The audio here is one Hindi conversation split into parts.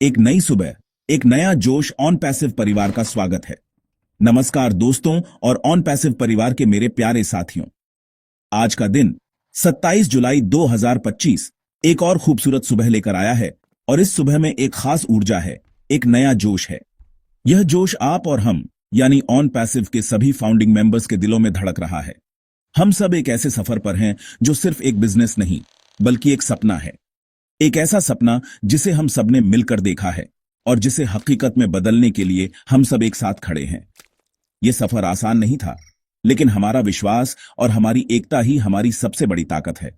एक नई सुबह, एक नया जोश ऑन पैसिव परिवार का स्वागत है। नमस्कार दोस्तों और ऑन पैसिव परिवार के मेरे प्यारे साथियों। आज का दिन 27 जुलाई 2025 एक और खूबसूरत सुबह लेकर आया है और इस सुबह में एक खास ऊर्जा है, एक नया जोश है। यह जोश आप और हम यानी ऑन पैसिव के सभी फाउंडिंग मेंबर्स के दिलों में धड़क रहा है। हम सब एक ऐसे सफर पर हैं जो सिर्फ एक बिजनेस नहीं बल्कि एक सपना है। एक ऐसा सपना जिसे हम सबने मिलकर देखा है और जिसे हकीकत में बदलने के लिए हम सब एक साथ खड़े हैं। यह सफर आसान नहीं था, लेकिन हमारा विश्वास और हमारी एकता ही हमारी सबसे बड़ी ताकत है।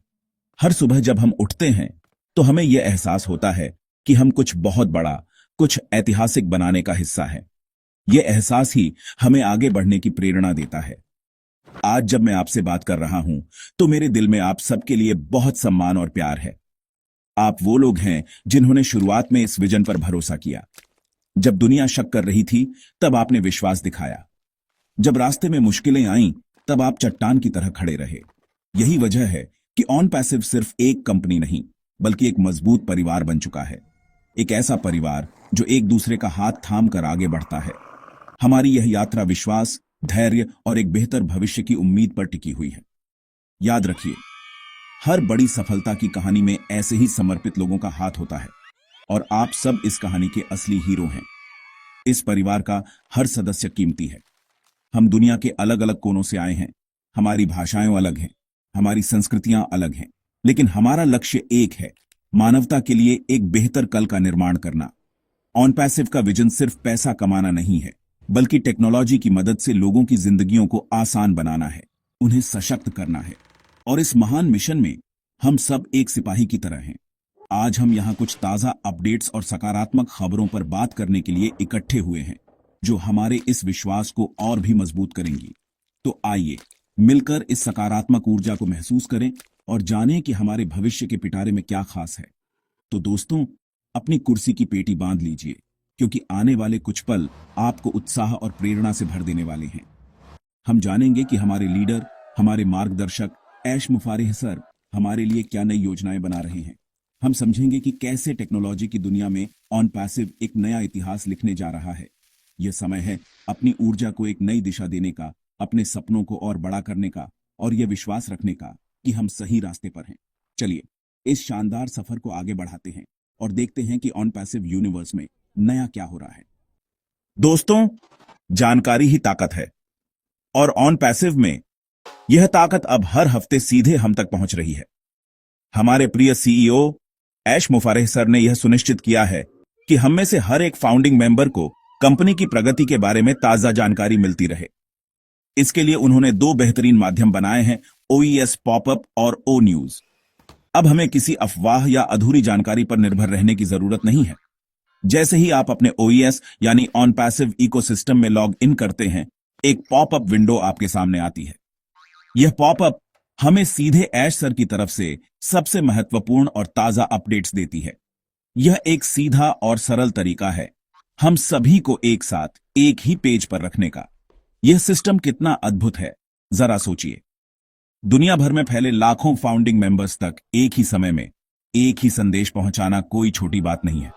हर सुबह जब हम उठते हैं तो हमें यह एहसास होता है कि हम कुछ बहुत बड़ा, कुछ ऐतिहासिक बनाने का हिस्सा है। यह एहसास ही हमें आगे बढ़ने की प्रेरणा देता है। आज जब मैं आपसे बात कर रहा हूं तो मेरे दिल में आप सबके लिए बहुत सम्मान और प्यार है। आप वो लोग हैं जिन्होंने शुरुआत में इस विजन पर भरोसा किया। जब दुनिया शक कर रही थी तब आपने विश्वास दिखाया। जब रास्ते में मुश्किलें आईं तब आप चट्टान की तरह खड़े रहे। यही वजह है कि ऑन पैसिव सिर्फ एक कंपनी नहीं बल्कि एक मजबूत परिवार बन चुका है। एक ऐसा परिवार जो एक दूसरे का हाथ थाम कर आगे बढ़ता है। हमारी यह यात्रा विश्वास, धैर्य और एक बेहतर भविष्य की उम्मीद पर टिकी हुई है। याद रखिए, हर बड़ी सफलता की कहानी में ऐसे ही समर्पित लोगों का हाथ होता है और आप सब इस कहानी के असली हीरो हैं। इस परिवार का हर सदस्य कीमती है। हम दुनिया के अलग अलग कोनों से आए हैं। हमारी भाषाएं अलग हैं, हमारी संस्कृतियां अलग हैं, लेकिन हमारा लक्ष्य एक है, मानवता के लिए एक बेहतर कल का निर्माण करना। ऑन पैसिव का विजन सिर्फ पैसा कमाना नहीं है, बल्कि टेक्नोलॉजी की मदद से लोगों की जिंदगियों को आसान बनाना है, उन्हें सशक्त करना है। और इस महान मिशन में हम सब एक सिपाही की तरह हैं। आज हम यहाँ कुछ ताजा अपडेट्स और सकारात्मक खबरों पर बात करने के लिए इकट्ठे हुए हैं, जो हमारे इस विश्वास को और भी मजबूत करेंगी। तो आइए मिलकर इस सकारात्मक ऊर्जा को महसूस करें और जानें कि हमारे भविष्य के पिटारे में क्या खास है। तो दोस्तों, अपनी कुर्सी की पेटी बांध लीजिए, क्योंकि आने वाले कुछ पल आपको उत्साह और प्रेरणा से भर देने वाले हैं। हम जानेंगे कि हमारे लीडर, हमारे मार्गदर्शक ऐश मुफारिह सर हमारे लिए क्या नई योजनाएं बना रहे हैं। हम समझेंगे कि कैसे टेक्नोलॉजी की दुनिया में ऑन पैसिव एक नया इतिहास लिखने जा रहा है। यह समय है अपनी ऊर्जा को एक नई दिशा देने का, अपने सपनों को और बड़ा करने का और यह विश्वास रखने का कि हम सही रास्ते पर हैं। चलिए इस शानदार सफर को आगे बढ़ाते हैं और देखते हैं कि ऑन पैसिव यूनिवर्स में नया क्या हो रहा है। दोस्तों, जानकारी ही ताकत है और ऑन पैसिव में यह ताकत अब हर हफ्ते सीधे हम तक पहुंच रही है। हमारे प्रिय सीईओ ऐश मुफारिह सर ने यह सुनिश्चित किया है कि हम में से हर एक फाउंडिंग मेंबर को कंपनी की प्रगति के बारे में ताजा जानकारी मिलती रहे। इसके लिए उन्होंने दो बेहतरीन माध्यम बनाए हैं, ओईएस पॉपअप और ओ न्यूज। अब हमें किसी अफवाह या अधूरी जानकारी पर निर्भर रहने की जरूरत नहीं है। जैसे ही आप अपने ओईएस यानी ऑन पैसिव इकोसिस्टम में लॉग इन करते हैं, एक पॉपअप विंडो आपके सामने आती है। यह पॉपअप हमें सीधे ऐश सर की तरफ से सबसे महत्वपूर्ण और ताजा अपडेट्स देती है। यह एक सीधा और सरल तरीका है हम सभी को एक साथ एक ही पेज पर रखने का। यह सिस्टम कितना अद्भुत है, जरा सोचिए। दुनिया भर में फैले लाखों फाउंडिंग मेंबर्स तक एक ही समय में एक ही संदेश पहुंचाना कोई छोटी बात नहीं है।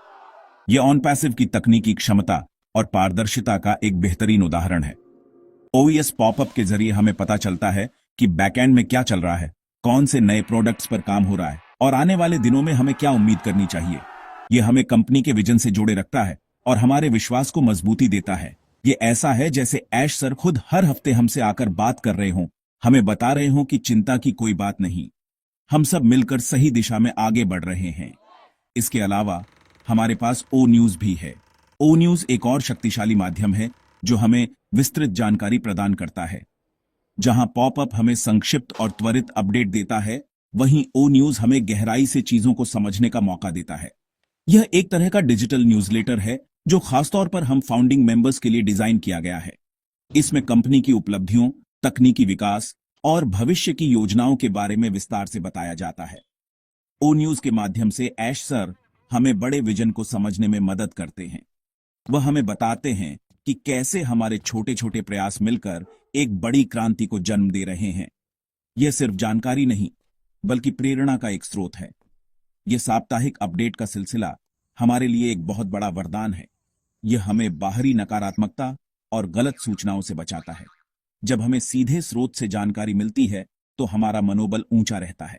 यह ऑन पैसिव की तकनीकी क्षमता और पारदर्शिता का एक बेहतरीन उदाहरण है। ओईएस पॉपअप के जरिए हमें पता चलता है कि बैकएंड में क्या चल रहा है, कौन से नए प्रोडक्ट्स पर काम हो रहा है और आने वाले दिनों में हमें क्या उम्मीद करनी चाहिए। यह हमें कंपनी के विजन से जोड़े रखता है और हमारे विश्वास को मजबूती देता है। यह ऐसा है जैसे ऐश सर खुद हर हफ्ते हमसे आकर बात कर रहे हों, हमें बता रहे हों कि चिंता की कोई बात नहीं, हम सब मिलकर सही दिशा में आगे बढ़ रहे हैं। इसके अलावा हमारे पास ओ न्यूज भी है। ओ न्यूज एक और शक्तिशाली माध्यम है जो हमें विस्तृत जानकारी प्रदान करता है। जहां पॉपअप हमें संक्षिप्त और त्वरित अपडेट देता है, वहीं ओ न्यूज हमें गहराई से चीजों को समझने का मौका देता है। यह एक तरह का डिजिटल न्यूज़लेटर है जो खासतौर पर हम फाउंडिंग मेंबर्स के लिए डिजाइन किया गया है। इसमें कंपनी की उपलब्धियों, तकनीकी विकास और भविष्य की योजनाओं के बारे में विस्तार से बताया जाता है। ओ न्यूज के माध्यम से ऐश सर हमें बड़े विजन को समझने में मदद करते हैं। वह हमें बताते हैं कि कैसे हमारे छोटे छोटे प्रयास मिलकर एक बड़ी क्रांति को जन्म दे रहे हैं। यह सिर्फ जानकारी नहीं, बल्कि प्रेरणा का एक स्रोत है। यह साप्ताहिक अपडेट का सिलसिला हमारे लिए एक बहुत बड़ा वरदान है। यह हमें बाहरी नकारात्मकता और गलत सूचनाओं से बचाता है। जब हमें सीधे स्रोत से जानकारी मिलती है तो हमारा मनोबल ऊंचा रहता है।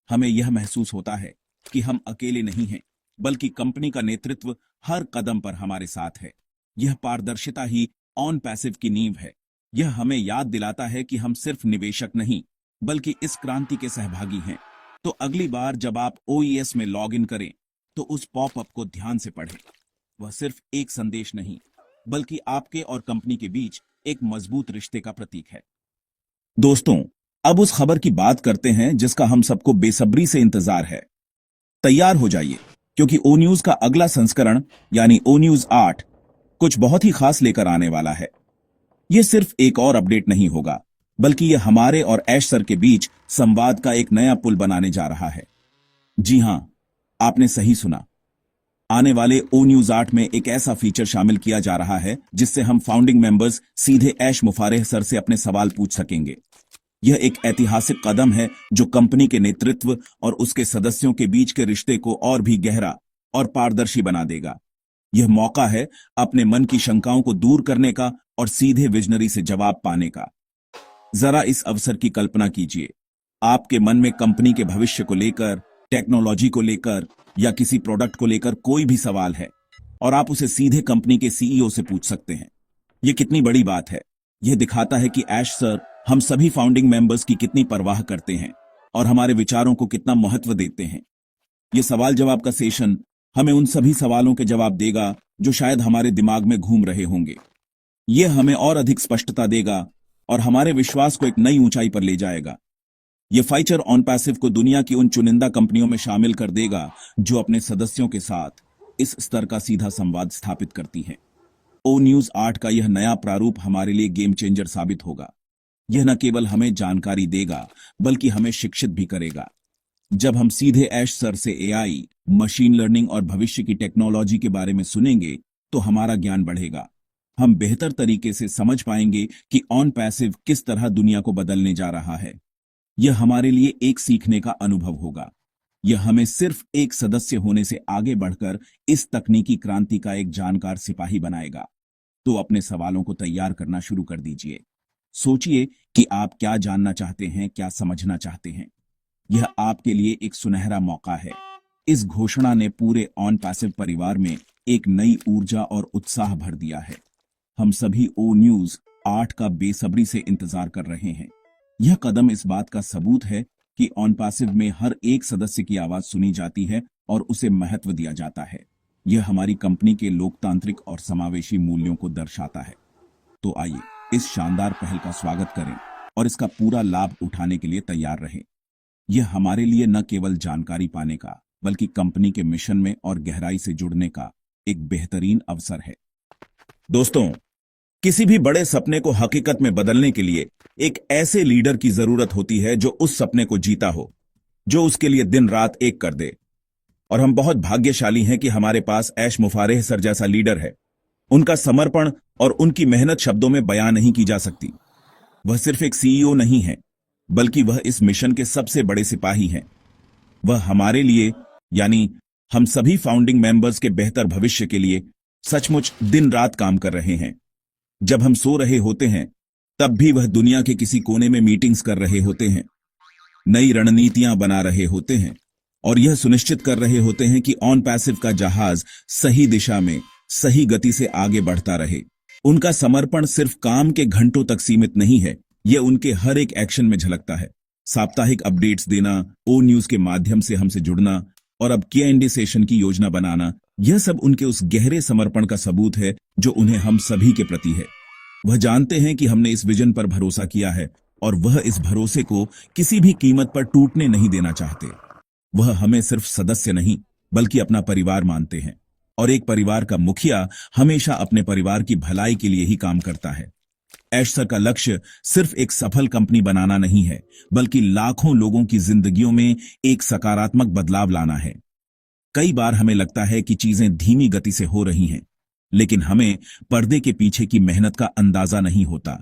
हमें यह महसूस होता है कि हम अकेले नहीं हैं, बल्कि कंपनी का नेतृत्व हर कदम पर हमारे साथ है। यह पारदर्शिता ही ऑन पैसिव की नींव है। यह हमें याद दिलाता है कि हम सिर्फ निवेशक नहीं, बल्कि इस क्रांति के सहभागी हैं। तो अगली बार जब आप OES में लॉग इन करें तो उस पॉपअप को ध्यान से पढ़ें। वह सिर्फ एक संदेश नहीं, बल्कि आपके और कंपनी के बीच एक मजबूत रिश्ते का प्रतीक है। दोस्तों, अब उस खबर की बात करते हैं जिसका हम सबको बेसब्री से इंतजार है। तैयार हो जाइए, क्योंकि ओ न्यूज का अगला संस्करण यानी ओ न्यूज 8 कुछ बहुत ही खास लेकर आने वाला है। यह सिर्फ एक और अपडेट नहीं होगा, बल्कि यह हमारे और ऐश सर के बीच संवाद का एक नया पुल बनाने जा रहा है। जी हां, आपने सही सुना। आने वाले ओ न्यूज 8 में एक ऐसा फीचर शामिल किया जा रहा है जिससे हम फाउंडिंग मेंबर्स सीधे ऐश मुफारेह सर से अपने सवाल पूछ सकेंगे। यह एक ऐतिहासिक कदम है जो कंपनी के नेतृत्व और उसके सदस्यों के बीच के रिश्ते को और भी गहरा और पारदर्शी बना देगा। यह मौका है अपने मन की शंकाओं को दूर करने का और सीधे विजनरी से जवाब पाने का। जरा इस अवसर की कल्पना कीजिए। आपके मन में कंपनी के भविष्य को लेकर, टेक्नोलॉजी को लेकर या किसी प्रोडक्ट को लेकर कोई भी सवाल है और आप उसे सीधे कंपनी के CEO से पूछ सकते हैं। यह कितनी बड़ी बात है। यह दिखाता है कि ऐश सर हम सभी फाउंडिंग मेंबर्स की कितनी परवाह करते हैं और हमारे विचारों को कितना महत्व देते हैं। यह सवाल जवाब का सेशन हमें उन सभी सवालों के जवाब देगा जो शायद हमारे दिमाग में घूम रहे होंगे। यह हमें और अधिक स्पष्टता देगा और हमारे विश्वास को एक नई ऊंचाई पर ले जाएगा। यह फीचर ऑन पैसिव को दुनिया की उन चुनिंदा कंपनियों में शामिल कर देगा जो अपने सदस्यों के साथ इस स्तर का सीधा संवाद स्थापित करती हैं। ओ न्यूज 8 का यह नया प्रारूप हमारे लिए गेम चेंजर साबित होगा। यह न केवल हमें जानकारी देगा, बल्कि हमें शिक्षित भी करेगा। जब हम सीधे ऐश सर से AI, मशीन लर्निंग और भविष्य की टेक्नोलॉजी के बारे में सुनेंगे तो हमारा ज्ञान बढ़ेगा। हम बेहतर तरीके से समझ पाएंगे कि ऑन पैसिव किस तरह दुनिया को बदलने जा रहा है। यह हमारे लिए एक सीखने का अनुभव होगा। यह हमें सिर्फ एक सदस्य होने से आगे बढ़कर इस तकनीकी क्रांति का एक जानकार सिपाही बनाएगा। तो अपने सवालों को तैयार करना शुरू कर दीजिए। सोचिए कि आप क्या जानना चाहते हैं, क्या समझना चाहते हैं। यह आपके लिए एक सुनहरा मौका है। इस घोषणा ने पूरे ऑन पैसिव परिवार में एक नई ऊर्जा और उत्साह भर दिया है। हम सभी ओ न्यूज 8 का बेसब्री से इंतजार कर रहे हैं। यह कदम इस बात का सबूत है कि ऑन पैसिव में हर एक सदस्य की आवाज सुनी जाती है और उसे महत्व दिया जाता है। यह हमारी कंपनी के लोकतांत्रिक और समावेशी मूल्यों को दर्शाता है। तो आइए इस शानदार पहल का स्वागत करें और इसका पूरा लाभ उठाने के लिए तैयार रहें। यह हमारे लिए न केवल जानकारी पाने का, बल्कि कंपनी के मिशन में और गहराई से जुड़ने का एक बेहतरीन अवसर है। दोस्तों, किसी भी बड़े सपने को हकीकत में बदलने के लिए एक ऐसे लीडर की जरूरत होती है जो उस सपने को जीता हो, जो उसके लिए दिन रात एक कर दे। और हम बहुत भाग्यशाली हैं कि हमारे पास ऐश मुफारेह सर जैसा लीडर है। उनका समर्पण और उनकी मेहनत शब्दों में बयां नहीं की जा सकती। वह सिर्फ एक CEO नहीं है, बल्कि वह इस मिशन के सबसे बड़े सिपाही हैं। वह हमारे लिए, यानी हम सभी फाउंडिंग मेंबर्स के बेहतर भविष्य के लिए सचमुच दिन रात काम कर रहे हैं। जब हम सो रहे होते हैं, तब भी वह दुनिया के किसी कोने में मीटिंग्स कर रहे होते हैं, नई रणनीतियां बना रहे होते हैं और यह सुनिश्चित कर रहे होते हैं कि ऑन पैसिव का जहाज सही दिशा में, सही गति से आगे बढ़ता रहे। उनका समर्पण सिर्फ काम के घंटों तक सीमित नहीं है, यह उनके हर एक एक्शन में झलकता है। साप्ताहिक अपडेट्स देना, ओ न्यूज के माध्यम से हमसे जुड़ना और अब Q&A सेशन की योजना बनाना, यह सब उनके उस गहरे समर्पण का सबूत है जो उन्हें हम सभी के प्रति है। वह जानते हैं कि हमने इस विजन पर भरोसा किया है और वह इस भरोसे को किसी भी कीमत पर टूटने नहीं देना चाहते। वह हमें सिर्फ सदस्य नहीं, बल्कि अपना परिवार मानते हैं और एक परिवार का मुखिया हमेशा अपने परिवार की भलाई के लिए ही काम करता है। ऐश सर का लक्ष्य सिर्फ एक सफल कंपनी बनाना नहीं है, बल्कि लाखों लोगों की जिंदगियों में एक सकारात्मक बदलाव लाना है। कई बार हमें लगता है कि चीजें धीमी गति से हो रही हैं, लेकिन हमें पर्दे के पीछे की मेहनत का अंदाजा नहीं होता।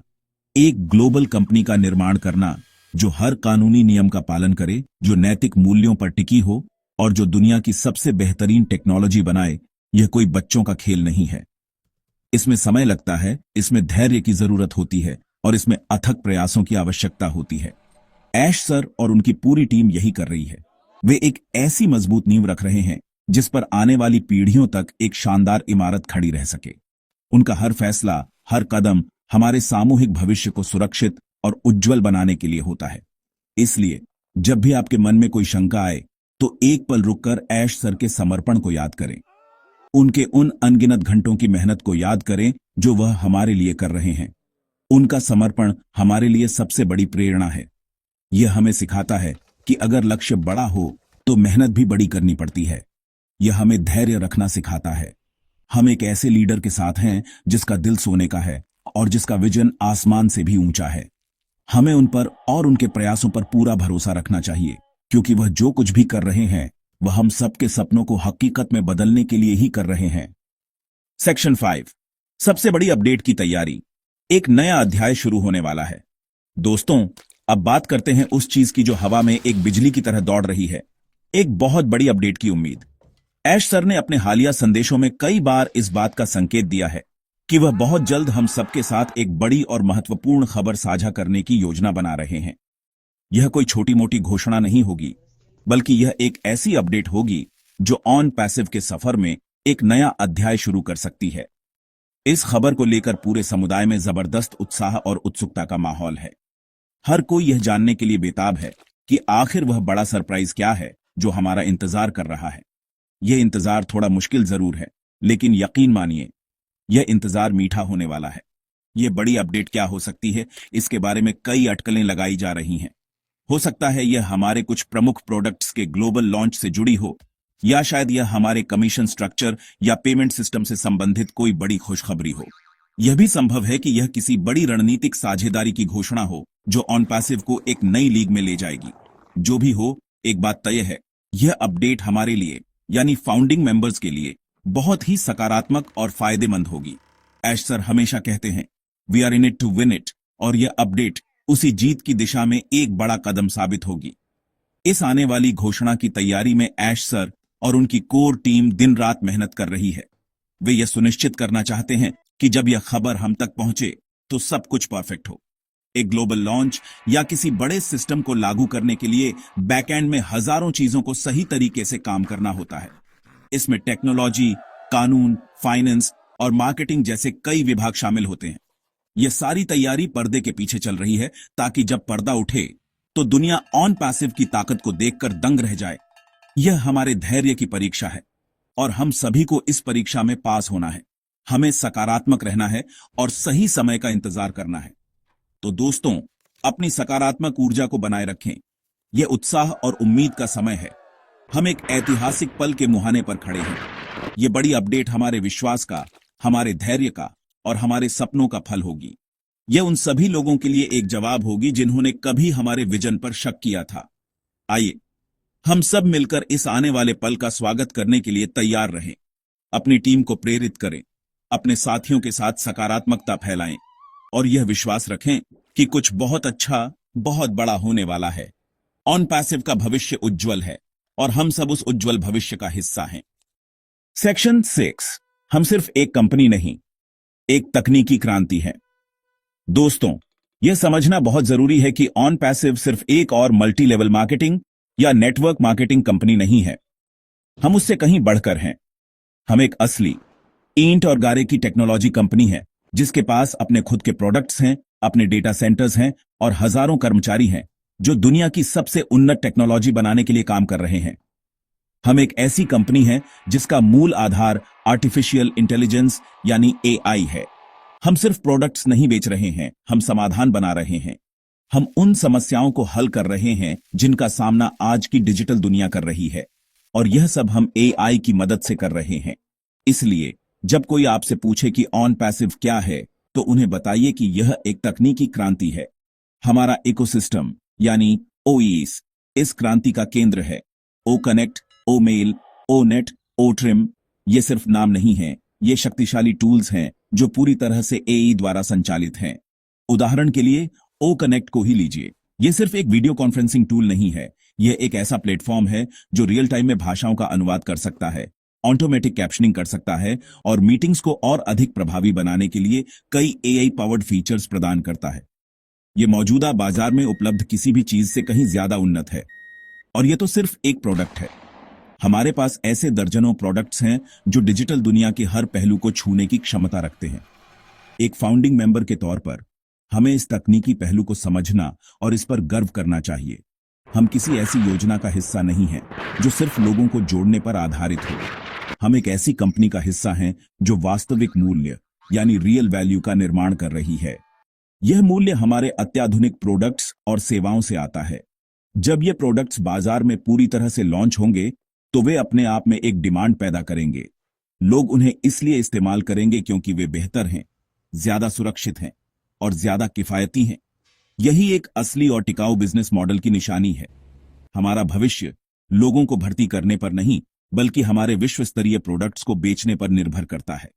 एक ग्लोबल कंपनी का निर्माण करना जो हर कानूनी नियम का पालन करे, जो नैतिक मूल्यों पर टिकी हो और जो दुनिया की सबसे बेहतरीन टेक्नोलॉजी बनाए, यह कोई बच्चों का खेल नहीं है। इसमें समय लगता है, इसमें धैर्य की जरूरत होती है और इसमें अथक प्रयासों की आवश्यकता होती है। ऐश सर और उनकी पूरी टीम यही कर रही है। वे एक ऐसी मजबूत नींव रख रहे हैं जिस पर आने वाली पीढ़ियों तक एक शानदार इमारत खड़ी रह सके। उनका हर फैसला, हर कदम हमारे सामूहिक भविष्य को सुरक्षित और उज्जवल बनाने के लिए होता है। इसलिए जब भी आपके मन में कोई शंका आए तो एक पल रुककर ऐश सर के समर्पण को याद करें। उनके उन अनगिनत घंटों की मेहनत को याद करें जो वह हमारे लिए कर रहे हैं। उनका समर्पण हमारे लिए सबसे बड़ी प्रेरणा है। यह हमें सिखाता है कि अगर लक्ष्य बड़ा हो तो मेहनत भी बड़ी करनी पड़ती है। यह हमें धैर्य रखना सिखाता है। हम एक ऐसे लीडर के साथ हैं जिसका दिल सोने का है और जिसका विजन आसमान से भी ऊंचा है। हमें उन पर और उनके प्रयासों पर पूरा भरोसा रखना चाहिए, क्योंकि वह जो कुछ भी कर रहे हैं वह हम सबके सपनों को हकीकत में बदलने के लिए ही कर रहे हैं। सेक्शन 5, सबसे बड़ी अपडेट की तैयारी। एक नया अध्याय शुरू होने वाला है। दोस्तों, अब बात करते हैं उस चीज की जो हवा में एक बिजली की तरह दौड़ रही है, एक बहुत बड़ी अपडेट की उम्मीद। ऐश सर ने अपने हालिया संदेशों में कई बार इस बात का संकेत दिया है कि वह बहुत जल्द हम सबके साथ एक बड़ी और महत्वपूर्ण खबर साझा करने की योजना बना रहे हैं। यह कोई छोटी मोटी घोषणा नहीं होगी, बल्कि यह एक ऐसी अपडेट होगी जो ऑन पैसिव के सफर में एक नया अध्याय शुरू कर सकती है। इस खबर को लेकर पूरे समुदाय में जबरदस्त उत्साह और उत्सुकता का माहौल है। हर कोई यह जानने के लिए बेताब है कि आखिर वह बड़ा सरप्राइज क्या है जो हमारा इंतजार कर रहा है। यह इंतजार थोड़ा मुश्किल जरूर है, लेकिन यकीन मानिए, यह इंतजार मीठा होने वाला है। यह बड़ी अपडेट क्या हो सकती है, इसके बारे में कई अटकलें लगाई जा रही हैं। हो सकता है यह हमारे कुछ प्रमुख प्रोडक्ट्स के ग्लोबल लॉन्च से जुड़ी हो, या शायद यह हमारे कमीशन स्ट्रक्चर या पेमेंट सिस्टम से संबंधित कोई बड़ी खुशखबरी हो। यह भी संभव है कि यह किसी बड़ी रणनीतिक साझेदारी की घोषणा हो जो ऑन पैसिव को एक नई लीग में ले जाएगी। जो भी हो, एक बात तय है, यह अपडेट हमारे लिए यानी फाउंडिंग मेंबर्स के लिए बहुत ही सकारात्मक और फायदेमंद होगी। ऐश सर हमेशा कहते हैं, we are in it to win it, और यह अपडेट उसी जीत की दिशा में एक बड़ा कदम साबित होगी। इस आने वाली घोषणा की तैयारी में ऐश सर और उनकी कोर टीम दिन रात मेहनत कर रही है। वे यह सुनिश्चित करना चाहते हैं कि जब यह खबर हम तक पहुंचे तो सब कुछ परफेक्ट हो। एक ग्लोबल लॉन्च या किसी बड़े सिस्टम को लागू करने के लिए बैकएंड में हजारों चीजों को सही तरीके से काम करना होता है। इसमें टेक्नोलॉजी, कानून, फाइनेंस और मार्केटिंग जैसे कई विभाग शामिल होते हैं। यह सारी तैयारी पर्दे के पीछे चल रही है ताकि जब पर्दा उठे तो दुनिया ऑन पैसिव की ताकत को देखकर दंग रह जाए। यह हमारे धैर्य की परीक्षा है और हम सभी को इस परीक्षा में पास होना है। हमें सकारात्मक रहना है और सही समय का इंतजार करना है। तो दोस्तों, अपनी सकारात्मक ऊर्जा को बनाए रखें। यह उत्साह और उम्मीद का समय है। हम एक ऐतिहासिक पल के मुहाने पर खड़े हैं। यह बड़ी अपडेट हमारे विश्वास का, हमारे धैर्य का और हमारे सपनों का फल होगी। यह उन सभी लोगों के लिए एक जवाब होगी जिन्होंने कभी हमारे विजन पर शक किया था। आइए हम सब मिलकर इस आने वाले पल का स्वागत करने के लिए तैयार रहें। अपनी टीम को प्रेरित करें, अपने साथियों के साथ सकारात्मकता फैलाएं और यह विश्वास रखें कि कुछ बहुत अच्छा, बहुत बड़ा होने वाला है। ऑन पैसिव का भविष्य उज्जवल है और हम सब उस उज्जवल भविष्य का हिस्सा हैं। सेक्शन 6, हम सिर्फ एक कंपनी नहीं, एक तकनीकी क्रांति है। दोस्तों, यह समझना बहुत जरूरी है कि ऑन पैसिव सिर्फ एक और मल्टी लेवल मार्केटिंग या नेटवर्क मार्केटिंग कंपनी नहीं है। हम उससे कहीं बढ़कर हैं। हम एक असली ईंट और गारे की टेक्नोलॉजी कंपनी है जिसके पास अपने खुद के प्रोडक्ट्स हैं, अपने डेटा सेंटर्स हैं और हजारों कर्मचारी हैं जो दुनिया की सबसे उन्नत टेक्नोलॉजी बनाने के लिए काम कर रहे हैं। हम एक ऐसी कंपनी है जिसका मूल आधार आर्टिफिशियल इंटेलिजेंस यानी एआई है। हम सिर्फ प्रोडक्ट्स नहीं बेच रहे हैं, हम समाधान बना रहे हैं। हम उन समस्याओं को हल कर रहे हैं जिनका सामना आज की डिजिटल दुनिया कर रही है, और यह सब हम एआई की मदद से कर रहे हैं। इसलिए जब कोई आपसे पूछे कि ऑन पैसिव क्या है, तो उन्हें बताइए कि यह एक तकनीकी क्रांति है। हमारा इकोसिस्टम यानी ओईएस इस क्रांति का केंद्र है। ओ कनेक्ट, ओ मेल, ओ नेट, ओ ट्रिम, ये सिर्फ नाम नहीं है, ये शक्तिशाली टूल्स हैं जो पूरी तरह से एआई द्वारा संचालित हैं। उदाहरण के लिए ओ कनेक्ट को ही लीजिए। ये सिर्फ एक वीडियो कॉन्फ्रेंसिंग टूल नहीं है, यह एक ऐसा प्लेटफॉर्म है जो रियल टाइम में भाषाओं का अनुवाद कर सकता है, ऑटोमेटिक कैप्शनिंग कर सकता है और मीटिंग्स को और अधिक प्रभावी बनाने के लिए कई एआई पावर्ड फीचर्स प्रदान करता है। यह मौजूदा बाजार में उपलब्ध किसी भी चीज से कहीं ज्यादा उन्नत है। और यह तो सिर्फ एक प्रोडक्ट है। हमारे पास ऐसे दर्जनों प्रोडक्ट्स हैं जो डिजिटल दुनिया के हर पहलू को छूने की क्षमता रखते हैं। एक फाउंडिंग मेंबर के तौर पर हमें इस तकनीकी पहलू को समझना और इस पर गर्व करना चाहिए। हम किसी ऐसी योजना का हिस्सा नहीं हैं जो सिर्फ लोगों को जोड़ने पर आधारित हो। हम एक ऐसी कंपनी का हिस्सा हैं जो वास्तविक मूल्य यानी रियल वैल्यू का निर्माण कर रही है। यह मूल्य हमारे अत्याधुनिक प्रोडक्ट्स और सेवाओं से आता है। जब ये प्रोडक्ट्स बाजार में पूरी तरह से लॉन्च होंगे तो वे अपने आप में एक डिमांड पैदा करेंगे। लोग उन्हें इसलिए इस्तेमाल करेंगे क्योंकि वे बेहतर हैं, ज्यादा सुरक्षित हैं और ज्यादा किफायती हैं। यही एक असली और टिकाऊ बिजनेस मॉडल की निशानी है। हमारा भविष्य लोगों को भर्ती करने पर नहीं बल्कि हमारे विश्व स्तरीय प्रोडक्ट्स को बेचने पर निर्भर करता है।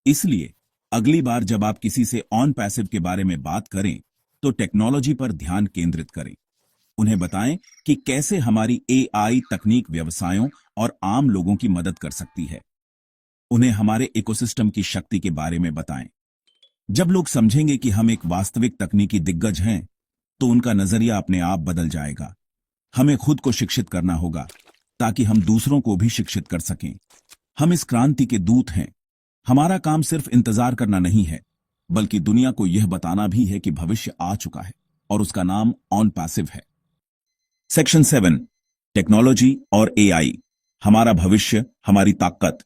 इसलिए अगली बार जब आप किसी से ऑन पैसिव के बारे में बात करें तो टेक्नोलॉजी पर ध्यान केंद्रित करें। उन्हें बताएं कि कैसे हमारी एआई तकनीक व्यवसायों और आम लोगों की मदद कर सकती है। उन्हें हमारे इकोसिस्टम की शक्ति के बारे में बताएं। जब लोग समझेंगे कि हम एक वास्तविक तकनीकी दिग्गज हैं तो उनका नजरिया अपने आप बदल जाएगा। हमें खुद को शिक्षित करना होगा ताकि हम दूसरों को भी शिक्षित कर सकें। हम इस क्रांति के दूत हैं। हमारा काम सिर्फ इंतजार करना नहीं है बल्कि दुनिया को यह बताना भी है कि भविष्य आ चुका है और उसका नाम ऑन पैसिव है। सेक्शन 7, टेक्नोलॉजी और एआई, हमारा भविष्य, हमारी ताकत।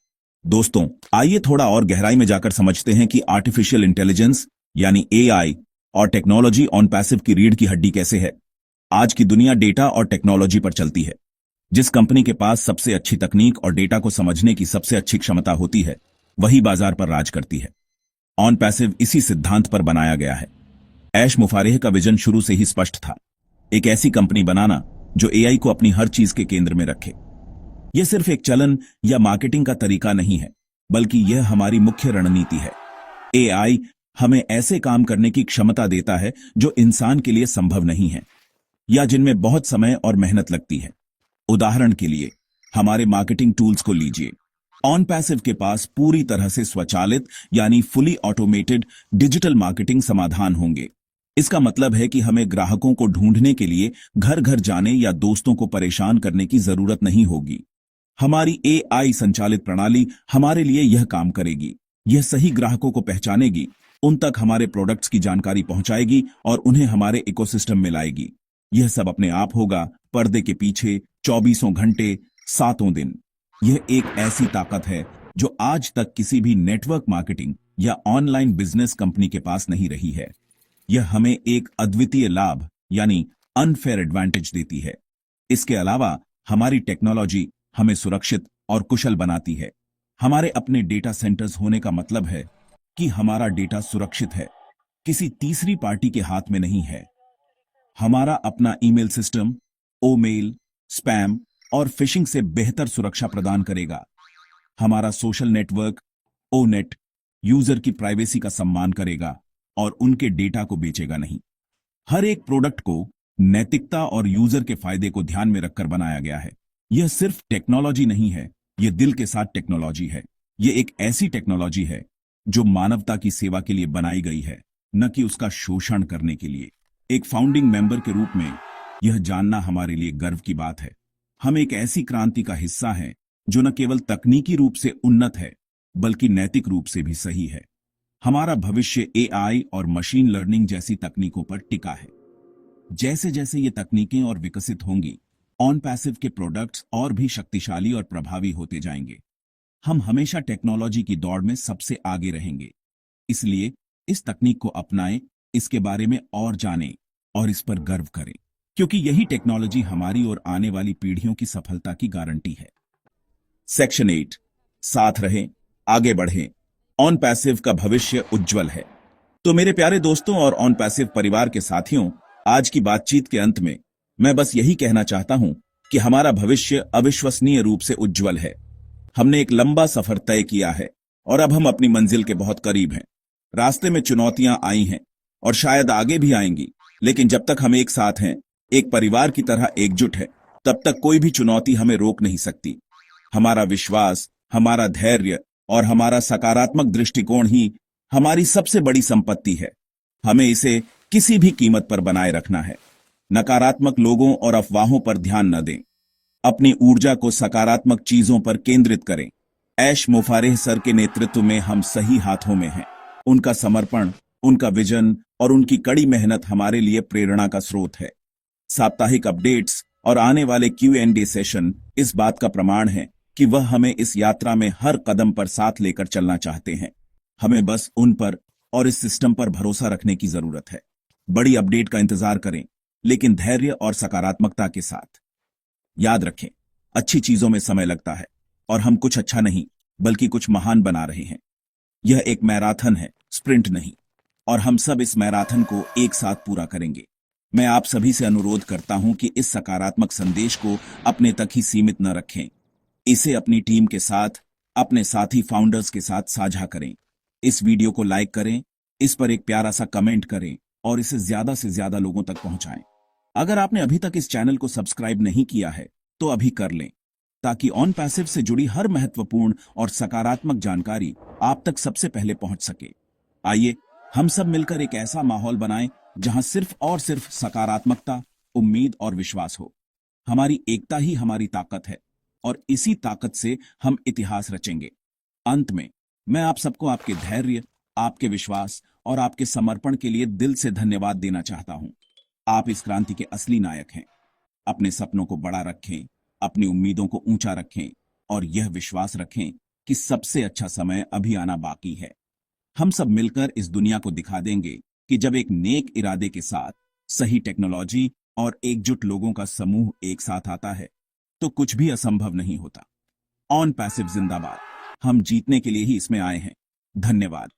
दोस्तों, आइए थोड़ा और गहराई में जाकर समझते हैं कि आर्टिफिशियल इंटेलिजेंस यानी एआई और टेक्नोलॉजी ऑन पैसिव की रीढ़ की हड्डी कैसे है। आज की दुनिया डेटा और टेक्नोलॉजी पर चलती है। जिस कंपनी के पास सबसे अच्छी तकनीक और डेटा को समझने की सबसे अच्छी क्षमता होती है वही बाजार पर राज करती है। ऑन पैसिव इसी सिद्धांत पर बनाया गया है। ऐश मुफारेह का विजन शुरू से ही स्पष्ट था, एक ऐसी कंपनी बनाना जो एआई को अपनी हर चीज के केंद्र में रखे। यह सिर्फ एक चलन या मार्केटिंग का तरीका नहीं है बल्कि यह हमारी मुख्य रणनीति है। एआई हमें ऐसे काम करने की क्षमता देता है जो इंसान के लिए संभव नहीं है या जिनमें बहुत समय और मेहनत लगती है। उदाहरण के लिए हमारे मार्केटिंग टूल्स को लीजिए। ऑन पैसिव के पास पूरी तरह से स्वचालित यानी फुली ऑटोमेटेड डिजिटल मार्केटिंग समाधान होंगे। इसका मतलब है कि हमें ग्राहकों को ढूंढने के लिए घर घर जाने या दोस्तों को परेशान करने की जरूरत नहीं होगी। हमारी एआई संचालित प्रणाली हमारे लिए यह काम करेगी। यह सही ग्राहकों को पहचानेगी, उन तक हमारे प्रोडक्ट्स की जानकारी पहुंचाएगी और उन्हें हमारे इकोसिस्टम में लाएगी। यह सब अपने आप होगा, पर्दे के पीछे, 24 घंटे, 7 दिन। यह एक ऐसी ताकत है जो आज तक किसी भी नेटवर्क मार्केटिंग या ऑनलाइन बिजनेस कंपनी के पास नहीं रही है। यह हमें एक अद्वितीय लाभ यानी अनफेयर एडवांटेज देती है। इसके अलावा हमारी टेक्नोलॉजी हमें सुरक्षित और कुशल बनाती है। हमारे अपने डेटा सेंटर्स होने का मतलब है कि हमारा डेटा सुरक्षित है, किसी तीसरी पार्टी के हाथ में नहीं है। हमारा अपना ईमेल सिस्टम ओमेल, स्पैम और फिशिंग से बेहतर सुरक्षा प्रदान करेगा। हमारा सोशल नेटवर्क ओनेट यूजर की प्राइवेसी का सम्मान करेगा और उनके डेटा को बेचेगा नहीं। हर एक प्रोडक्ट को नैतिकता और यूजर के फायदे को ध्यान में रखकर बनाया गया है। यह सिर्फ टेक्नोलॉजी नहीं है, यह दिल के साथ टेक्नोलॉजी है। यह एक ऐसी टेक्नोलॉजी है जो मानवता की सेवा के लिए बनाई गई है, न कि उसका शोषण करने के लिए। एक फाउंडिंग मेंबर के रूप में यह जानना हमारे लिए गर्व की बात है। हम एक ऐसी क्रांति का हिस्सा हैं जो न केवल तकनीकी रूप से उन्नत है बल्कि नैतिक रूप से भी सही है। हमारा भविष्य एआई और मशीन लर्निंग जैसी तकनीकों पर टिका है। जैसे जैसे ये तकनीकें और विकसित होंगी, ऑन पैसिव के प्रोडक्ट्स और भी शक्तिशाली और प्रभावी होते जाएंगे। हम हमेशा टेक्नोलॉजी की दौड़ में सबसे आगे रहेंगे। इसलिए इस तकनीक को अपनाएं, इसके बारे में और जानें और इस पर गर्व करें, क्योंकि यही टेक्नोलॉजी हमारी और आने वाली पीढ़ियों की सफलता की गारंटी है। सेक्शन 8, साथ रहें, आगे बढ़ें। ऑन पैसिव का भविष्य उज्जवल है। तो मेरे प्यारे दोस्तों और ऑन पैसिव परिवार के साथियों, आज की बातचीत के अंत में मैं बस यही कहना चाहता हूं कि हमारा भविष्य अविश्वसनीय रूप से उज्जवल है। हमने एक लंबा सफर तय किया है और अब हम अपनी मंजिल के बहुत करीब हैं। रास्ते में चुनौतियां आई हैं और शायद आगे भी आएंगी, लेकिन जब तक हम एक साथ हैं, एक परिवार की तरह एकजुट है, तब तक कोई भी चुनौती हमें रोक नहीं सकती। हमारा विश्वास, हमारा धैर्य और हमारा सकारात्मक दृष्टिकोण ही हमारी सबसे बड़ी संपत्ति है। हमें इसे किसी भी कीमत पर बनाए रखना है। नकारात्मक लोगों और अफवाहों पर ध्यान न दें। अपनी ऊर्जा को सकारात्मक चीजों पर केंद्रित करें। ऐश मुफारिह सर के नेतृत्व में हम सही हाथों में हैं। उनका समर्पण, उनका विजन और उनकी कड़ी मेहनत हमारे लिए प्रेरणा का स्रोत है। साप्ताहिक अपडेट्स और आने वाले Q&A सेशन इस बात का प्रमाण है कि वह हमें इस यात्रा में हर कदम पर साथ लेकर चलना चाहते हैं। हमें बस उन पर और इस सिस्टम पर भरोसा रखने की जरूरत है। बड़ी अपडेट का इंतजार करें, लेकिन धैर्य और सकारात्मकता के साथ। याद रखें, अच्छी चीजों में समय लगता है और हम कुछ अच्छा नहीं बल्कि कुछ महान बना रहे हैं। यह एक मैराथन है, स्प्रिंट नहीं, और हम सब इस मैराथन को एक साथ पूरा करेंगे। मैं आप सभी से अनुरोध करता हूं कि इस सकारात्मक संदेश को अपने तक ही सीमित न रखें। इसे अपनी टीम के साथ, अपने साथी फाउंडर्स के साथ साझा करें। इस वीडियो को लाइक करें, इस पर एक प्यारा सा कमेंट करें और इसे ज्यादा से ज्यादा लोगों तक पहुंचाएं। अगर आपने अभी तक इस चैनल को सब्सक्राइब नहीं किया है तो अभी कर लें, ताकि ऑन पैसिव से जुड़ी हर महत्वपूर्ण और सकारात्मक जानकारी आप तक सबसे पहले पहुंच सके। आइए हम सब मिलकर एक ऐसा माहौल बनाएं जहां सिर्फ और सिर्फ सकारात्मकता, उम्मीद और विश्वास हो। हमारी एकता ही हमारी ताकत है और इसी ताकत से हम इतिहास रचेंगे। अंत में मैं आप सबको आपके धैर्य, आपके विश्वास और आपके समर्पण के लिए दिल से धन्यवाद देना चाहता हूं। आप इस क्रांति के असली नायक हैं। अपने सपनों को बड़ा रखें, अपनी उम्मीदों को ऊंचा रखें और यह विश्वास रखें कि सबसे अच्छा समय अभी आना बाकी है। हम सब मिलकर इस दुनिया को दिखा देंगे कि जब एक नेक इरादे के साथ सही टेक्नोलॉजी और एकजुट लोगों का समूह एक साथ आता है तो कुछ भी असंभव नहीं होता। ऑन पैसिव जिंदाबाद। हम जीतने के लिए ही इसमें आए हैं। धन्यवाद।